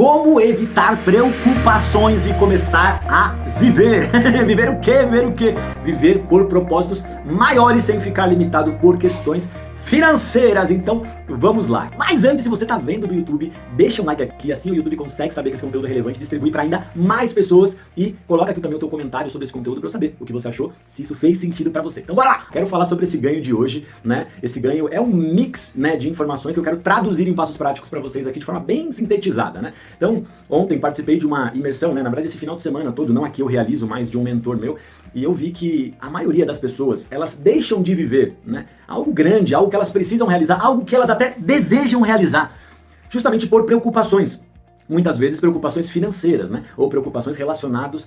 Como evitar preocupações e começar a viver. Viver o quê? Viver o quê? Viver por propósitos maiores sem ficar limitado por questões financeiras. Então, vamos lá. Mas antes, se você tá vendo do YouTube, deixa um like aqui, assim o YouTube consegue saber que esse conteúdo é relevante, distribui para ainda mais pessoas e coloca aqui também o teu comentário sobre esse conteúdo para eu saber o que você achou, se isso fez sentido para você. Então, bora lá! Quero falar sobre esse ganho de hoje, né? Esse ganho é um mix, né, de informações que eu quero traduzir em passos práticos para vocês aqui de forma bem sintetizada, né? Então, ontem participei de uma imersão, né? Na verdade, esse final de semana todo, não aqui eu realizo, mas de um mentor meu, e eu vi que a maioria das pessoas, elas deixam de viver, né, algo grande, algo que elas precisam realizar, algo que elas até desejam realizar, justamente por preocupações. Muitas vezes preocupações financeiras, né? Ou preocupações relacionado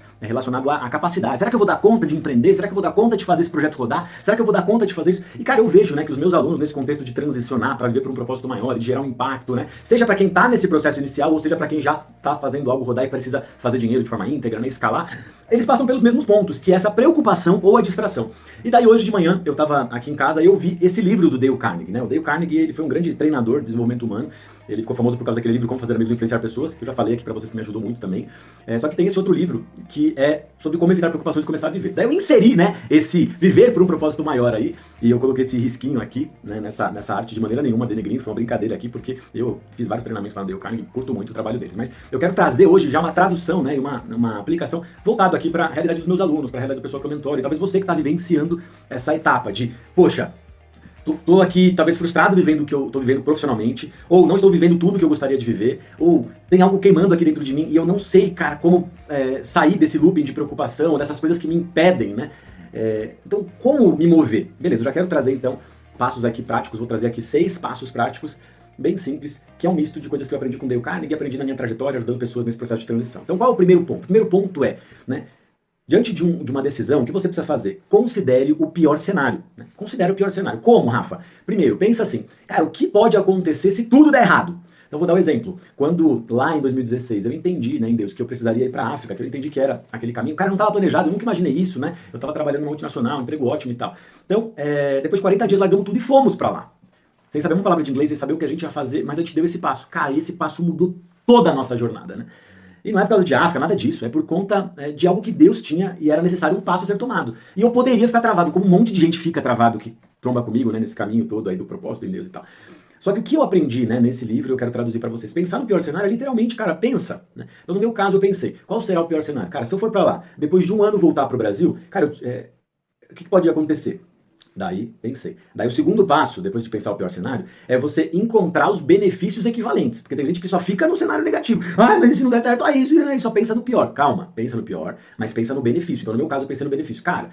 à capacidade. Será que eu vou dar conta de empreender? Será que eu vou dar conta de fazer esse projeto rodar? Será que eu vou dar conta de fazer isso? E cara, eu vejo, né, que os meus alunos nesse contexto de transicionar para viver por um propósito maior, de gerar um impacto, né? Seja para quem tá nesse processo inicial, ou seja para quem já tá fazendo algo rodar e precisa fazer dinheiro de forma íntegra, né, escalar, eles passam pelos mesmos pontos, que é essa preocupação ou a distração. E daí hoje de manhã, eu tava aqui em casa e eu vi esse livro do Dale Carnegie, né? O Dale Carnegie, ele foi um grande treinador de desenvolvimento humano. Ele ficou famoso por causa daquele livro Como Fazer Amigos e Influenciar Pessoas, que eu já falei aqui pra vocês que me ajudou muito também. Só que tem esse outro livro, que é sobre como evitar preocupações e começar a viver. Daí eu inseri, né, esse viver por um propósito maior aí, e eu coloquei esse risquinho aqui, né, nessa arte de maneira nenhuma, denegrindo, foi uma brincadeira aqui, porque eu fiz vários treinamentos lá no Dale Carnegie, curto muito o trabalho deles. Mas eu quero trazer hoje já uma tradução, né, e uma aplicação voltado aqui pra realidade dos meus alunos, pra realidade do pessoal que eu mentoro, e talvez você que tá vivenciando essa etapa de, poxa, tô aqui talvez frustrado vivendo o que eu tô vivendo profissionalmente, ou não estou vivendo tudo que eu gostaria de viver, ou tem algo queimando aqui dentro de mim e eu não sei, cara, como sair desse looping de preocupação, dessas coisas que me impedem, né? Então, como me mover? Beleza, eu já quero trazer então passos aqui práticos, vou trazer aqui 6 passos práticos bem simples, que é um misto de coisas que eu aprendi com Dale Carnegie e aprendi na minha trajetória ajudando pessoas nesse processo de transição. Então, qual é o primeiro ponto? O primeiro ponto é, né, diante de uma decisão, o que você precisa fazer? Considere o pior cenário. Né? Considere o pior cenário. Como, Rafa? Primeiro, pensa assim, cara, o que pode acontecer se tudo der errado? Então vou dar um exemplo. Quando lá em 2016 eu entendi, né, em Deus, que eu precisaria ir para a África, que eu entendi que era aquele caminho, cara, não estava planejado, eu nunca imaginei isso, né? Eu estava trabalhando numa multinacional, um emprego ótimo e tal. Então, depois de 40 dias largamos tudo e fomos para lá. Sem saber uma palavra de inglês, sem saber o que a gente ia fazer, mas a gente deu esse passo. Cara, esse passo mudou toda a nossa jornada, né? E não é por causa de África, nada disso, é por conta de algo que Deus tinha e era necessário um passo a ser tomado. E eu poderia ficar travado, como um monte de gente fica travado que tromba comigo, né, nesse caminho todo aí do propósito em Deus e tal. Só que o que eu aprendi, né, nesse livro, eu quero traduzir para vocês. Pensar no pior cenário é literalmente, cara, pensa. Né? Então no meu caso eu pensei, qual será o pior cenário? Cara, se eu for para lá, depois de um ano voltar pro Brasil, cara, o que pode acontecer? Daí, pensei. Daí o segundo passo, depois de pensar o pior cenário, é você encontrar os benefícios equivalentes. Porque tem gente que só fica no cenário negativo. Ah, mas se não der certo, isso, e só pensa no pior. Calma, pensa no pior, mas pensa no benefício. Então no meu caso eu pensei no benefício. Cara,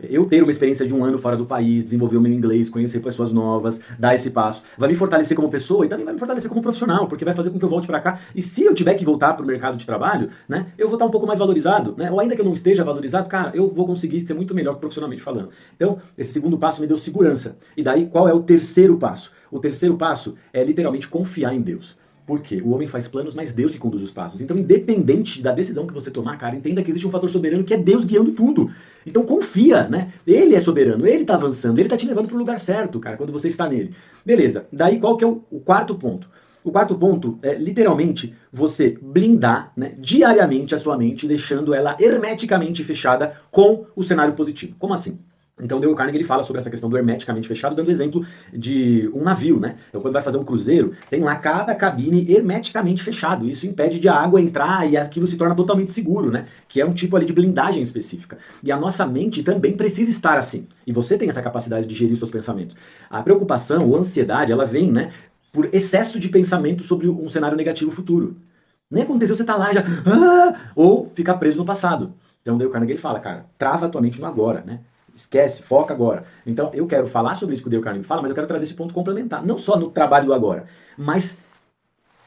eu ter uma experiência de um ano fora do país, desenvolver o meu inglês, conhecer pessoas novas, dar esse passo, vai me fortalecer como pessoa e também vai me fortalecer como profissional, porque vai fazer com que eu volte pra cá. E se eu tiver que voltar pro mercado de trabalho, né, eu vou estar um pouco mais valorizado, né? Ou ainda que eu não esteja valorizado, cara, eu vou conseguir ser muito melhor profissionalmente falando. Então, esse segundo passo me deu segurança. E daí, qual é o terceiro passo? O terceiro passo é literalmente confiar em Deus. Por quê? O homem faz planos, mas Deus que conduz os passos. Então, independente da decisão que você tomar, cara, entenda que existe um fator soberano que é Deus guiando tudo. Então, confia, né? Ele é soberano, ele tá avançando, ele tá te levando pro lugar certo, cara, quando você está nele. Beleza, daí qual que é o quarto ponto? O quarto ponto é, literalmente, você blindar, né, diariamente a sua mente, deixando ela hermeticamente fechada com o cenário positivo. Como assim? Então, o Dale Carnegie ele fala sobre essa questão do hermeticamente fechado, dando exemplo de um navio, né? Então, quando vai fazer um cruzeiro, tem lá cada cabine hermeticamente fechado. Isso impede de a água entrar e aquilo se torna totalmente seguro, né? Que é um tipo ali de blindagem específica. E a nossa mente também precisa estar assim. E você tem essa capacidade de gerir os seus pensamentos. A preocupação ou ansiedade, ela vem, né, por excesso de pensamento sobre um cenário negativo futuro. Nem aconteceu, você tá lá já... ou ficar preso no passado. Então, o Dale Carnegie ele fala, cara, trava a tua mente no agora, né? Esquece, foca agora. Então, eu quero falar sobre isso que o Dale Carnegie fala, mas eu quero trazer esse ponto complementar. Não só no trabalho do agora, mas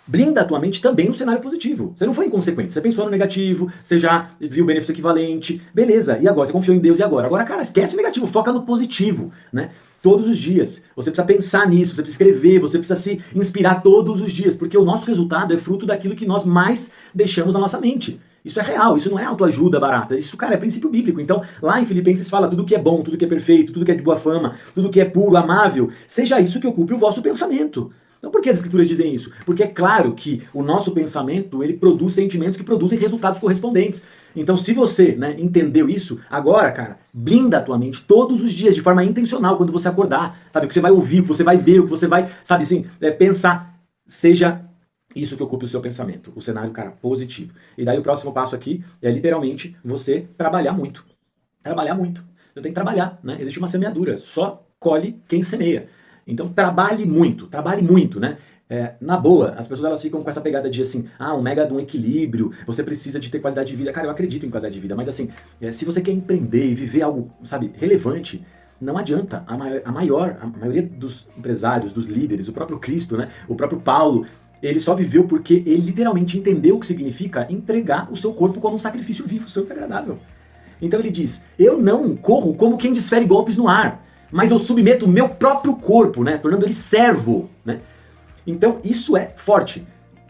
blinda a tua mente também no cenário positivo. Você não foi inconsequente, você pensou no negativo, você já viu o benefício equivalente, beleza, e agora? Você confiou em Deus, e agora? Agora, cara, esquece o negativo, foca no positivo, né? Todos os dias. Você precisa pensar nisso, você precisa escrever, você precisa se inspirar todos os dias, porque o nosso resultado é fruto daquilo que nós mais deixamos na nossa mente. Isso é real, isso não é autoajuda barata, isso, cara, é princípio bíblico. Então, lá em Filipenses fala tudo que é bom, tudo que é perfeito, tudo que é de boa fama, tudo que é puro, amável, seja isso que ocupe o vosso pensamento. Então por que as escrituras dizem isso? Porque é claro que o nosso pensamento, ele produz sentimentos que produzem resultados correspondentes. Então se você, né, entendeu isso, agora, cara, blinda a tua mente todos os dias, de forma intencional, quando você acordar, sabe? O que você vai ouvir, o que você vai ver, o que você vai, sabe assim, pensar, seja isso que ocupe o seu pensamento, o cenário, cara, positivo. E daí o próximo passo aqui é literalmente você trabalhar muito. Trabalhar muito. Você tem que trabalhar, né? Existe uma semeadura, só colhe quem semeia. Então trabalhe muito, né? Na boa, as pessoas elas ficam com essa pegada de assim, um mega de um equilíbrio, você precisa de ter qualidade de vida. Cara, eu acredito em qualidade de vida, mas assim, se você quer empreender e viver algo, sabe, relevante, não adianta. A maioria dos empresários, dos líderes, o próprio Cristo, né? O próprio Paulo, ele só viveu porque ele literalmente entendeu o que significa entregar o seu corpo como um sacrifício vivo, santo e agradável. Então ele diz, eu não corro como quem desfere golpes no ar, mas eu submeto o meu próprio corpo, né, tornando ele servo, né? Então isso é forte.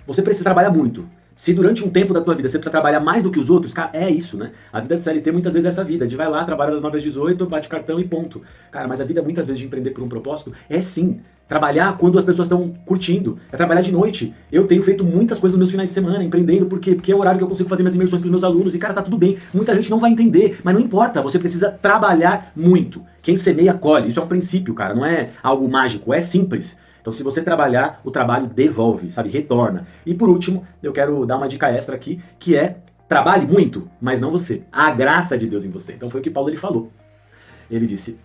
Você precisa trabalhar muito. Se durante um tempo da tua vida você precisa trabalhar mais do que os outros, cara, é isso, né? A vida de CLT muitas vezes é essa vida, de vai lá, trabalha das 9 às 18, bate cartão e ponto. Cara, mas a vida muitas vezes de empreender por um propósito é sim trabalhar quando as pessoas estão curtindo, é trabalhar de noite. Eu tenho feito muitas coisas nos meus finais de semana, empreendendo, porque é o horário que eu consigo fazer minhas imersões para os meus alunos, e cara, tá tudo bem. Muita gente não vai entender, mas não importa, você precisa trabalhar muito. Quem semeia, colhe. Isso é um princípio, cara, não é algo mágico, é simples. Então se você trabalhar, o trabalho devolve, sabe, retorna. E por último, eu quero dar uma dica extra aqui, que é trabalhe muito, mas não você. A graça de Deus em você. Então foi o que Paulo ele falou. Ele disse,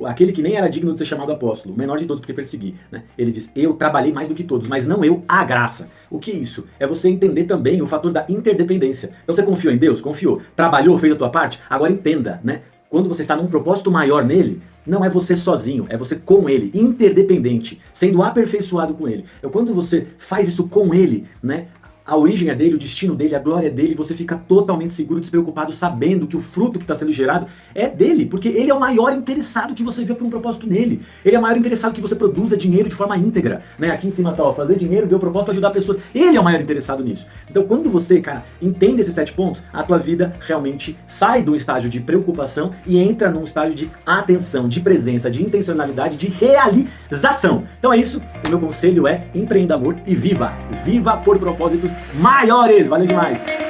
aquele que nem era digno de ser chamado apóstolo, o menor de todos porque persegui, né? Ele diz, eu trabalhei mais do que todos, mas não eu, a graça. O que é isso? É você entender também o fator da interdependência. Então você confiou em Deus? Confiou. Trabalhou, fez a tua parte? Agora entenda, né? Quando você está num propósito maior nele, não é você sozinho, é você com ele, interdependente, sendo aperfeiçoado com ele. Então quando você faz isso com ele, né? A origem é dele, o destino dele, a glória é dele, você fica totalmente seguro, despreocupado, sabendo que o fruto que está sendo gerado é dele, porque ele é o maior interessado que você vê por um propósito nele. Ele é o maior interessado que você produza dinheiro de forma íntegra, né? Aqui em cima tá, fazer dinheiro, ver o propósito, ajudar pessoas. Ele é o maior interessado nisso. Então quando você, cara, entende esses 7 pontos, a tua vida realmente sai do estágio de preocupação e entra num estágio de atenção, de presença, de intencionalidade, de realização. Então é isso, o meu conselho é empreenda amor e viva. Viva por propósitos maiores. Valeu demais!